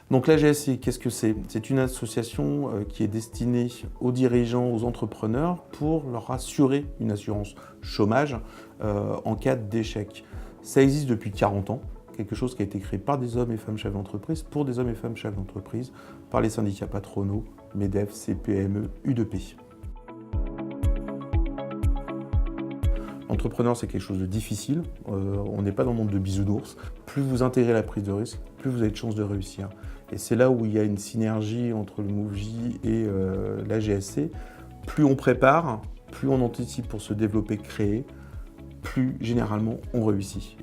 Donc l'AGSC, qu'est-ce que c'est? C'est une association qui est destinée aux dirigeants, aux entrepreneurs pour leur assurer une assurance chômage en cas d'échec. Ça existe depuis 40 ans, quelque chose qui a été créé par des hommes et femmes chefs d'entreprise, pour des hommes et femmes chefs d'entreprise, par les syndicats patronaux, MEDEF, CPME, UDP. Entrepreneur, c'est quelque chose de difficile. On n'est pas dans le monde de bisounours. Plus vous intégrez la prise de risque, plus vous avez de chances de réussir. Et c'est là où il y a une synergie entre le MoveJ et la GSC. Plus on prépare, plus on anticipe pour se développer, créer, plus généralement on réussit.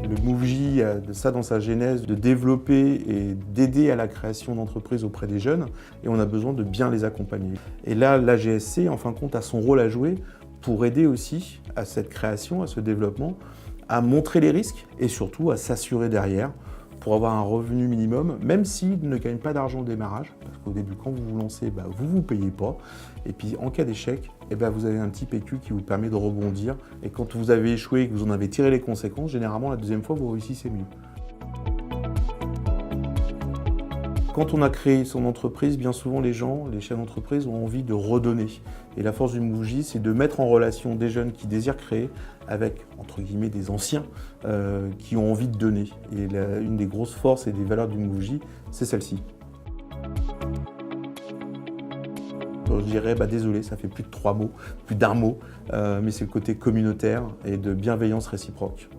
Le MoveJ a de ça dans sa genèse, de développer et d'aider à la création d'entreprises auprès des jeunes, et on a besoin de bien les accompagner. Et là, la GSC, en fin de compte, a son rôle à jouer pour aider aussi à cette création, à ce développement, à montrer les risques et surtout à s'assurer derrière pour avoir un revenu minimum, même s'ils ne gagnent pas d'argent au démarrage, parce qu'au début, quand vous vous lancez, vous ne vous payez pas. Et puis, en cas d'échec, vous avez un petit PQ qui vous permet de rebondir. Et quand vous avez échoué et que vous en avez tiré les conséquences, généralement, la deuxième fois, vous réussissez mieux. Quand on a créé son entreprise, bien souvent, les chefs d'entreprise ont envie de redonner. Et la force du MoveJ, c'est de mettre en relation des jeunes qui désirent créer avec, entre guillemets, des anciens qui ont envie de donner. Et une des grosses forces et des valeurs du MoveJ, c'est celle-ci. Je dirais, désolé, ça fait plus de 3 mots, plus d'un mot, mais c'est le côté communautaire et de bienveillance réciproque.